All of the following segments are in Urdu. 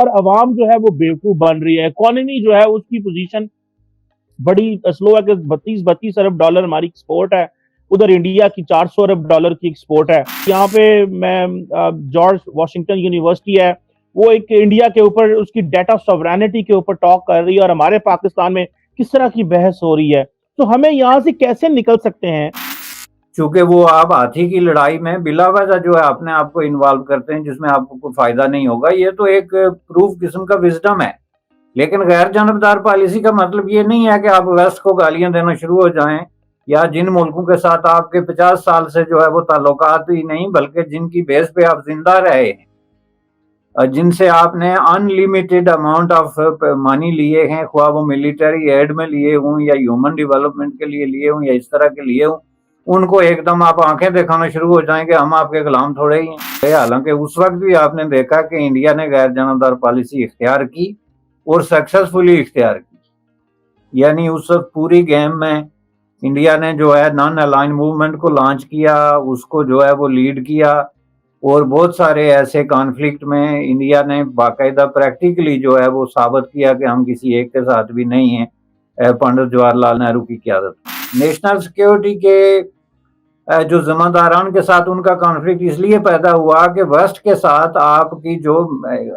اور عوام جو ہے وہ بیوقوف بن رہی ہے. اکانومی جو ہے اس کی پوزیشن بڑی سلو ہے کہ 32 ارب ڈالر ہماری ایکسپورٹ ہے. ادھر انڈیا کی 400 ارب ڈالر کی ایکسپورٹ ہے. یہاں پہ میں جارج واشنگٹن یونیورسٹی ہے وہ ایک انڈیا کے اوپر اس کی ڈیٹا سوورینٹی کے اوپر ٹاک کر رہی ہے اور ہمارے پاکستان میں کس طرح کی بحث ہو رہی ہے. تو ہمیں یہاں سے کیسے نکل سکتے ہیں؟ چونکہ وہ آپ ہاتھی کی لڑائی میں بلا وجہ جو ہے اپنے آپ کو انوالو کرتے ہیں جس میں آپ کو کوئی فائدہ نہیں ہوگا. یہ تو ایک پروف قسم کا وزڈم ہے. لیکن غیر جانبدار پالیسی کا مطلب یہ نہیں ہے کہ آپ ویسٹ کو گالیاں دینا شروع ہو جائیں یا جن ملکوں کے ساتھ آپ کے 50 سال سے جو ہے وہ تعلقات ہی نہیں بلکہ جن کی بیس پہ آپ زندہ رہے ہیں, جن سے آپ نے ان لمیٹڈ اماؤنٹ آف منی لیے ہیں, خواہ وہ ملٹری ایڈ میں لیے ہوں یا ہیومن ڈیولپمنٹ کے لیے لیے ہوں یا اس طرح کے لیے ہوں, ان کو ایک دم آپ آنکھیں دکھانا شروع ہو جائیں کہ ہم آپ کے غلام تھوڑے ہی ہیں. حالانکہ اس وقت بھی آپ نے دیکھا کہ انڈیا نے غیر جانبدار پالیسی اختیار کی اور سکسیسفلی اختیار کی. یعنی اس وقت پوری گیم میں انڈیا نے جو ہے نان الائن موومنٹ کو لانچ کیا, اس کو جو ہے وہ لیڈ کیا, اور بہت سارے ایسے کانفلکٹ میں انڈیا نے باقاعدہ پریکٹیکلی جو ہے وہ ثابت کیا کہ ہم کسی ایک کے ساتھ بھی نہیں ہیں. پنڈت جواہر لال نہرو کی قیادت نیشنل سیکیورٹی کے جو ذمہ داران کے ساتھ ان کا کانفلکٹ اس لیے پیدا ہوا کہ ویسٹ کے ساتھ آپ کی جو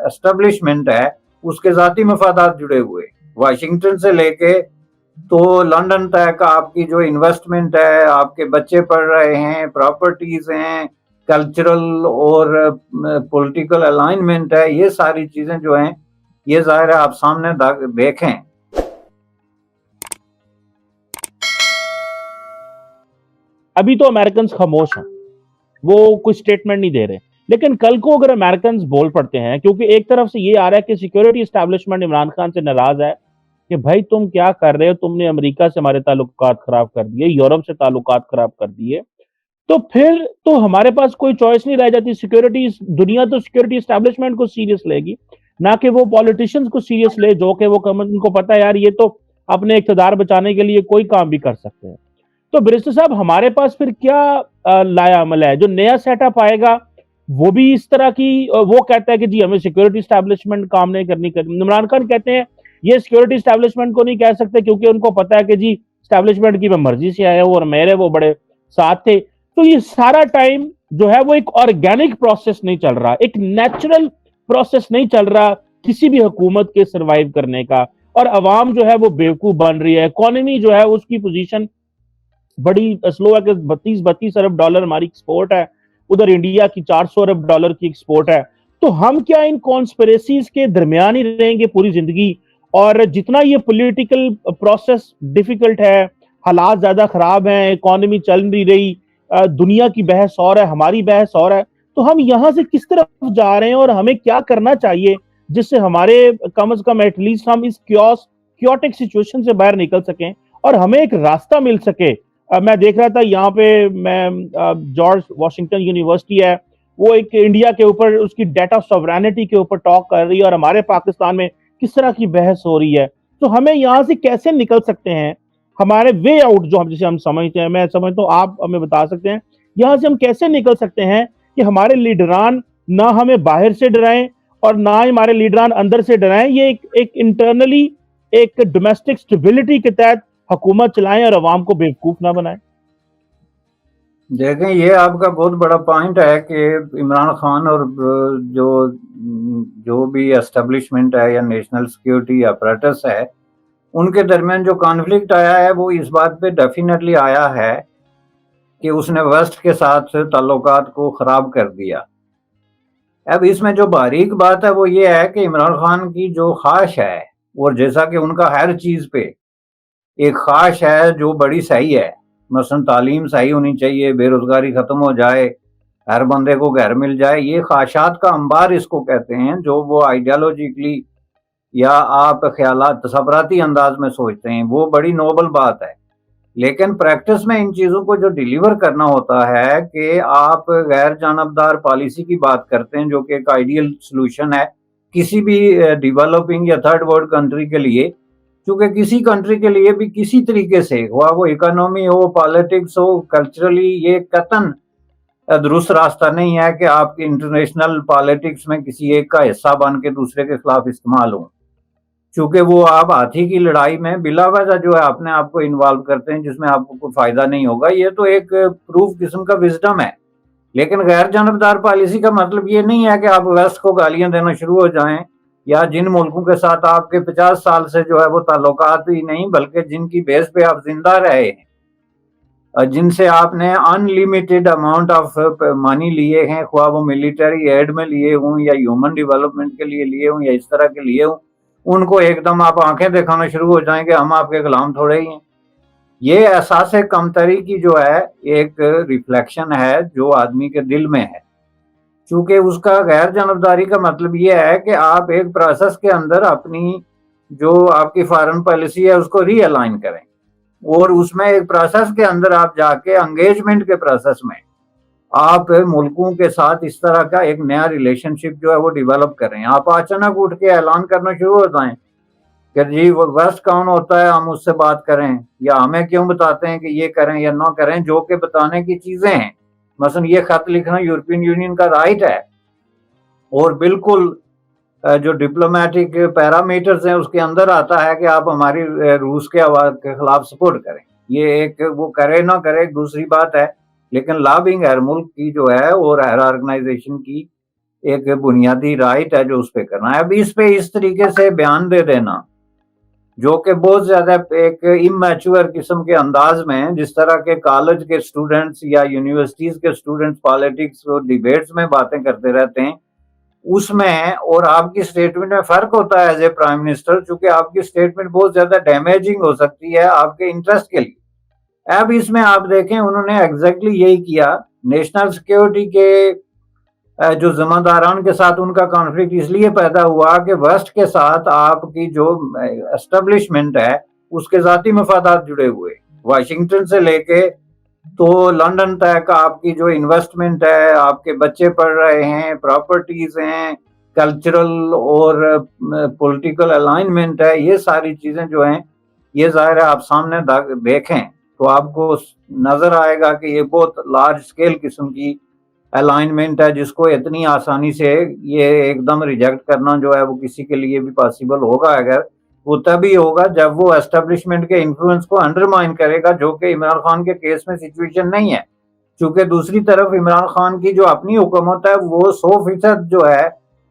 اسٹیبلشمنٹ ہے اس کے ذاتی مفادات جڑے ہوئے. واشنگٹن سے لے کے تو لنڈن تک آپ کی جو انویسٹمنٹ ہے, آپ کے بچے پڑھ رہے ہیں, پراپرٹیز ہیں, کلچرل اور پولیٹیکل الائنمنٹ ہے, یہ ساری چیزیں جو ہیں یہ ظاہر ہے آپ سامنے دیکھیں. ابھی تو امریکنز خاموش ہیں, وہ کوئی سٹیٹمنٹ نہیں دے رہے, لیکن کل کو اگر امریکنز بول پڑتے ہیں, کیونکہ ایک طرف سے یہ آ رہا ہے کہ سیکیورٹی اسٹیبلشمنٹ عمران خان سے ناراض ہے کہ بھائی تم کیا کر رہے ہو, تم نے امریکہ سے ہمارے تعلقات خراب کر دیے, یورپ سے تعلقات خراب کر دیے, تو پھر تو ہمارے پاس کوئی چوائس نہیں رہ جاتی. سیکیورٹی دنیا تو سیکیورٹی اسٹیبلشمنٹ کو سیریس لے گی, نہ کہ وہ پالیٹیشنز کو سیریس لے جو کہ وہ ان کو پتا ہے یار یہ تو اپنے اقتدار بچانے کے لیے کوئی کام بھی کر سکتے ہیں. تو برسٹر صاحب ہمارے پاس پھر کیا لایا عمل ہے؟ جو نیا سیٹ اپ آئے گا وہ بھی اس طرح کی وہ کہتا ہے کہ جی ہمیں سیکیورٹی اسٹیبلشمنٹ کام نہیں کرنی. عمران خان کہتے ہیں یہ سیکیورٹی اسٹیبلشمنٹ کو نہیں کہہ سکتے کیونکہ ان کو پتا ہے کہ جی اسٹیبلشمنٹ کی میں مرضی سے آیا ہوں اور میرے وہ بڑے ساتھ تھے. تو یہ سارا ٹائم جو ہے وہ ایک آرگینک پروسیس نہیں چل رہا, ایک نیچرل پروسیس نہیں چل رہا کسی بھی حکومت کے سروائیو کرنے کا, اور عوام جو ہے وہ بیوقوف بن رہی ہے. اکانومی جو ہے اس کی پوزیشن بڑی سلو ہے کہ 32 ارب ڈالر ہماری ایکسپورٹ ہے, ادھر انڈیا کی 400 ارب ڈالر کی ایکسپورٹ ہے. تو ہم کیا ان کانسپریسیز کے درمیان ہی رہیں گے پوری زندگی؟ اور جتنا یہ پولیٹیکل پروسیس ڈیفیکلٹ ہے, حالات زیادہ خراب ہیں, اکانومی چل نہیں رہی, دنیا کی بحث اور ہے, ہماری بحث اور ہے, تو ہم یہاں سے کس طرف جا رہے ہیں اور ہمیں کیا کرنا چاہیے جس سے ہمارے کم از کم ایٹ لیسٹ ہم اس کیوٹک سچویشن سے باہر نکل سکیں اور ہمیں ایک راستہ مل سکے. میں دیکھ رہا تھا یہاں پہ میں جارج واشنگٹن یونیورسٹی ہے وہ ایک انڈیا کے اوپر اس کی ڈیٹا سوورینٹی کے اوپر ٹاک کر رہی ہے اور ہمارے پاکستان میں کس طرح کی بحث ہو رہی ہے. تو ہمیں یہاں سے کیسے نکل سکتے ہیں؟ ہمارے وے آؤٹ جو جسے ہم سمجھتے ہیں, میں سمجھتا ہوں آپ ہمیں بتا سکتے ہیں یہاں سے ہم کیسے نکل سکتے ہیں کہ ہمارے لیڈران نہ ہمیں باہر سے ڈرائیں اور نہ ہمارے لیڈران اندر سے ڈرائیں, یہ ایک انٹرنلی ایک ڈومیسٹک سٹیبلٹی کے تحت حکومت چلائیں اور عوام کو بیوقوف نہ بنائیں. دیکھیں یہ آپ کا بہت بڑا پوائنٹ ہے کہ عمران خان اور جو بھی اسٹیبلشمنٹ ہے یا نیشنل سیکیورٹی اپریٹس ہے ان کے درمیان جو کانفلکٹ آیا ہے وہ اس بات پہ ڈیفینیٹلی آیا ہے کہ اس نے ویسٹ کے ساتھ تعلقات کو خراب کر دیا. اب اس میں جو باریک بات ہے وہ یہ ہے کہ عمران خان کی جو خواہش ہے, اور جیسا کہ ان کا ہر چیز پہ ایک خواہش ہے جو بڑی صحیح ہے, مثلا تعلیم صحیح ہونی چاہیے, بے روزگاری ختم ہو جائے, ہر بندے کو گھر مل جائے, یہ خواہشات کا انبار اس کو کہتے ہیں جو وہ آئیڈیالوجیکلی یا آپ خیالات تصوراتی انداز میں سوچتے ہیں, وہ بڑی نوبل بات ہے. لیکن پریکٹس میں ان چیزوں کو جو ڈیلیور کرنا ہوتا ہے کہ آپ غیر جانبدار پالیسی کی بات کرتے ہیں جو کہ ایک آئیڈیل سلوشن ہے کسی بھی ڈیولپنگ یا تھرڈ ورلڈ کنٹری کے لیے, کیونکہ کسی کنٹری کے لیے بھی کسی طریقے سے ہوا وہ اکانومی ہو, پالیٹکس ہو, کلچرلی, یہ قطعاً درست راستہ نہیں ہے کہ آپ کی انٹرنیشنل پالیٹکس میں کسی ایک کا حصہ بن کے دوسرے کے خلاف استعمال ہوں، چونکہ وہ آپ ہاتھی کی لڑائی میں بلا وجہ جو ہے اپنے آپ کو انوالو کرتے ہیں جس میں آپ کو کوئی فائدہ نہیں ہوگا. یہ تو ایک پروف قسم کا وزڈم ہے. لیکن غیر جانبدار پالیسی کا مطلب یہ نہیں ہے کہ آپ ویسٹ کو گالیاں دینا شروع ہو جائیں، یا جن ملکوں کے ساتھ آپ کے 50 سال سے جو ہے وہ تعلقات ہی نہیں، بلکہ جن کی بیس پہ آپ زندہ رہے ہیں، جن سے آپ نے ان لمیٹڈ اماؤنٹ آف منی لیے ہیں، خواہ وہ ملٹری ایڈ میں لیے ہوں یا ہیومن ڈیولپمنٹ کے لیے لیے ہوں یا اس طرح کے لیے ہوں، ان کو ایک دم آپ آنکھیں دکھانا شروع ہو جائیں کہ ہم آپ کے غلام تھوڑے ہی ہیں. یہ احساس کمتری کی جو ہے ایک ریفلیکشن ہے جو آدمی کے دل میں ہے. چونکہ اس کا غیر جانبداری کا مطلب یہ ہے کہ آپ ایک پروسیس کے اندر اپنی جو آپ کی فارن پالیسی ہے اس کو ری الائن کریں، اور اس میں ایک پروسیس کے اندر آپ جا کے انگیجمنٹ کے پروسیس میں آپ ملکوں کے ساتھ اس طرح کا ایک نیا ریلیشن شپ جو ہے وہ ڈیولپ کریں. آپ اچانک اٹھ کے اعلان کرنا شروع ہو جائیں کہ جی وہ ویسٹ کون ہوتا ہے، ہم اس سے بات کریں، یا ہمیں کیوں بتاتے ہیں کہ یہ کریں یا نہ کریں، جو کہ بتانے کی چیزیں ہیں. مثلا یہ خط لکھنا یورپین یونین کا رائٹ ہے، اور بالکل جو ڈپلومیٹک پیرامیٹرز ہیں اس کے اندر آتا ہے کہ آپ ہماری روس کے خلاف سپورٹ کریں. یہ ایک وہ کرے نہ کرے ایک دوسری بات ہے، لیکن لابنگ ہر ملک کی جو ہے اور ہر آرگنائزیشن کی ایک بنیادی رائٹ ہے جو اس پہ کرنا ہے. اب اس پہ اس طریقے سے بیان دے دینا جو کہ بہت زیادہ ایک امیچور قسم کے انداز میں، جس طرح کے کالج کے اسٹوڈنٹس یا یونیورسٹیز کے اسٹوڈنٹس پالیٹکس اور ڈیبیٹس میں باتیں کرتے رہتے ہیں، اس میں اور آپ کی سٹیٹمنٹ میں فرق ہوتا ہے ایز اے پرائم منسٹر، چونکہ آپ کی سٹیٹمنٹ بہت زیادہ ڈیمیجنگ ہو سکتی ہے آپ کے انٹرسٹ کے لیے. اب اس میں آپ دیکھیں انہوں نے ایگزیکٹلی یہی کیا. نیشنل سیکیورٹی کے جو ذمہ داران کے ساتھ ان کا کانفلکٹ اس لیے پیدا ہوا کہ ویسٹ کے ساتھ آپ کی جو اسٹیبلشمنٹ ہے اس کے ذاتی مفادات جڑے ہوئے. واشنگٹن سے لے کے تو لنڈن تک آپ کی جو انویسٹمنٹ ہے، آپ کے بچے پڑھ رہے ہیں، پراپرٹیز ہیں، کلچرل اور پولیٹیکل الائنمنٹ ہے، یہ ساری چیزیں جو ہیں یہ ظاہر ہے آپ سامنے دیکھیں تو آپ کو نظر آئے گا کہ یہ بہت لارج اسکیل قسم کی الائنمنٹ ہے، جس کو اتنی آسانی سے یہ ایک دم ریجیکٹ کرنا جو ہے وہ کسی کے لیے بھی پاسبل ہوگا، اگر وہ تبھی ہوگا جب وہ اسٹیبلشمنٹ کے انفلوئنس کو انڈرمائن کرے گا، جو کہ عمران خان کے کیس میں سچویشن نہیں ہے. چونکہ دوسری طرف عمران خان کی جو اپنی حکومت ہے وہ 100% جو ہے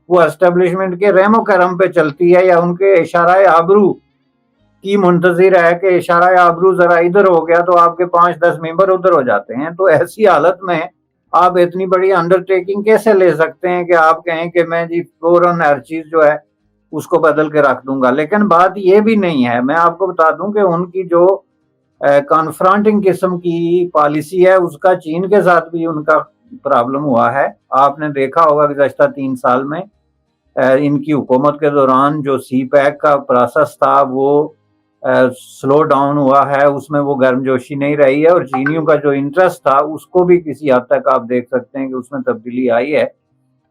وہ اسٹیبلشمنٹ کے رحم و کرم پہ چلتی ہے، یا ان کے اشارہ آبرو کی منتظر ہے کہ اشارہ آبرو ذرا ادھر ہو گیا تو آپ کے 5-10 ممبر ادھر ہو جاتے ہیں. تو ایسی حالت میں آپ اتنی بڑی انڈرٹیکنگ کیسے لے سکتے ہیں کہ آپ کہیں کہ میں جی فوراً ہر چیز جو ہے اس کو بدل کے رکھ دوں گا. لیکن بات یہ بھی نہیں ہے. میں آپ کو بتا دوں کہ ان کی جو کانفرنٹنگ قسم کی پالیسی ہے اس کا چین کے ساتھ بھی ان کا پرابلم ہوا ہے. آپ نے دیکھا ہوگا گزشتہ 3 سال میں ان کی حکومت کے دوران جو سی پیک کا پروسیس تھا وہ سلو ڈاؤن ہوا ہے، اس میں وہ گرم جوشی نہیں رہی ہے، اور چینیوں کا جو انٹرسٹ تھا اس کو بھی کسی حد تک آپ دیکھ سکتے ہیں کہ اس میں تبدیلی آئی ہے.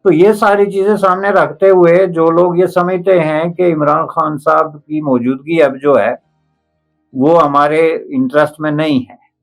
تو یہ ساری چیزیں سامنے رکھتے ہوئے جو لوگ یہ سمجھتے ہیں کہ عمران خان صاحب کی موجودگی اب جو ہے وہ ہمارے انٹرسٹ میں نہیں ہے،